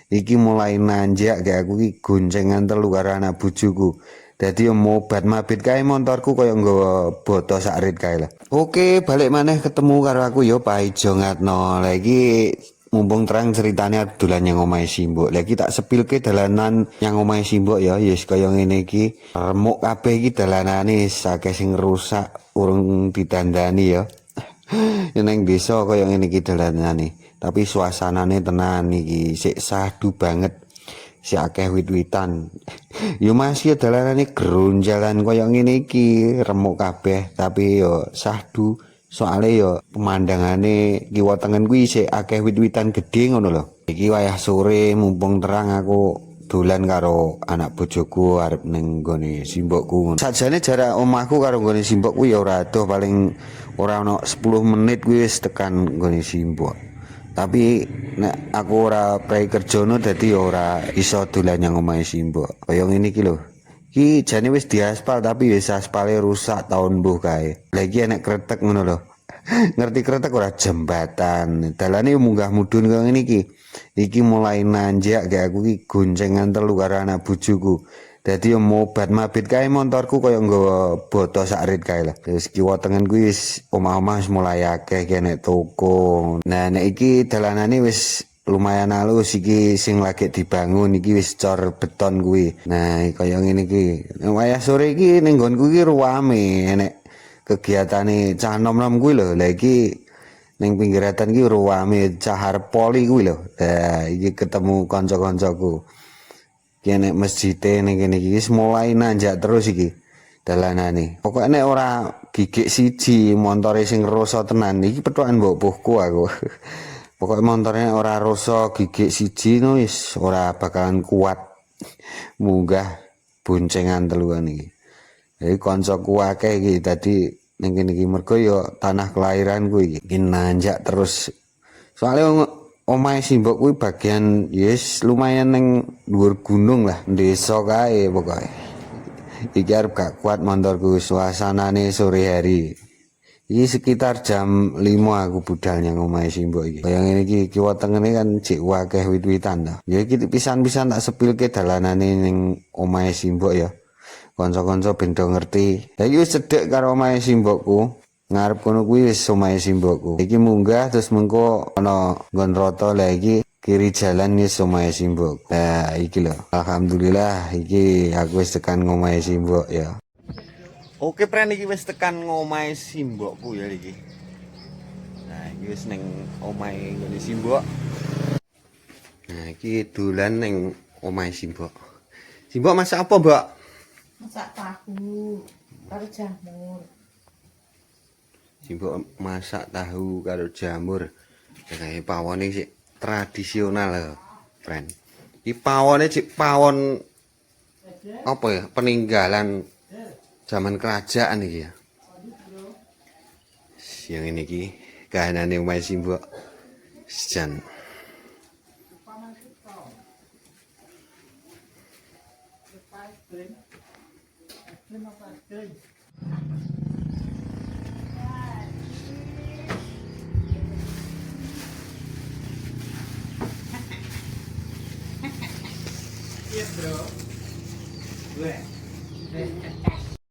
iki mulai nanjak kayak aku iki goncengan telu karo anak bojoku. Dadi yo mobat mabit kae montorku koyo nggawa boto sakrit kae lah. Oke, balik maneh ketemu karo aku yo Paijo Ngatno. Lagi mumpung terang ceritanya dolan yang omahe Simbok. Lagi tak sepilke dalanan yang omahe Simbok ya, yes kaya ngene iki. Remuk kabeh iki dalanane akeh sing rusak, urung didandani ya. Neng desa kaya ngene iki dalanane. Tapi suasanane tenan iki, sik sahdu banget. Si akeh wit-witan. Yo masih dalanane gronjalan kaya ngene iki, remuk kabeh, tapi yo sahdu. Soale yo pemandangane kiwa tengen kuwi isih akeh wit-witan gedhe ngono lho. Iki wayah sore mumpung terang aku dolan karo anak bojoku arep ning gone simbokku ngono. Sajane jarak omahku karo gone simbok kuwi ya ora adoh, paling ora ana 10 menit kuwi wis tekan gone simbok. Tapi nek aku ora prei kerjono dadi ora iso dolan nang omahe simbok. Kaya ngene iki lho. Iki jane wis diaspal tapi wis aspale rusak tahun mbuh kae. Lagi enek kretek ngono lho. Ngerti kretek ora jembatan. Dalane munggah mudhun kaya ngene iki. Iki mulai nanjak kayak aku iki goncengan telu karo anak bojoku. Dadi yo mobat mabit kae montorku kaya nggawa boto sakrit kae lah. Terus kiwa tengen kuwi wis omah-omah wis mulai akeh kene toko. Nah nek iki dalanane wis lumayan halus iki sing lagi dibangun iki wis cor beton kuwi. Nah kaya ngene iki. Wayah sore iki ning nggonku iki ruwame enek kegiatane cah nom-nom kuwi lho. Lah iki ning pinggiratan iki ruwame cah arep poli kuwi lho. Nah iki ketemu kanca-kancaku. Iki enek masjide ning kene iki wis mulai nanjak terus iki dalanane. Pokoke nek ora gigik siji montore sing roso tenan iki pethokan mbok puhku aku. Pokoknya motornya ora rasa gigik siji no wis ora bakalan kuat munggah boncengan teluan iki. Jadi kancaku akeh iki dadi ning kene iki mergo ya tanah kelahiranku iki. Iki nanjak terus. Soale omahe Simbok kuwi bagian yes lumayan ning dhuwur gunung lah, desa kae pokoke. Iki arep gak kuat motorku suasanane sore hari. Iki sekitar jam 5 aku budal nang omahe Simbok iki. Kaya ngene iki kiwa tengene kan cek akeh wit-witan ta. Ya iki pisan-pisan tak sepilke dalanane ning omahe Simbok ya. Kanca-kanca ben do ngerti. Lah iki wis cedhek karo omahe Simbokku. Ngarep kono kuwi wis omahe Simbokku. Iki munggah terus mengko ana nggon rata lah iki kiri jalan wis omahe Simbok. Nah iki lho. Alhamdulillah iki aku wis tekan omahe Simbok ya. Oke pren iki wis tekan ngomahe Simbokku ya iki. Nah iki wis ning omahe ngene Simbok. Nah iki dolan ning omahe Simbok. Simbok masak apa, Mbak? Masak tahu karo jamur. Simbok masak tahu karo jamur. Kayak pawone sik tradisional lho, pren. Iki pawone sik pawon apa ya? Peninggalan zaman kerajaan iki ya. Siang ini iki kahanane omahe Simbok. Sejan.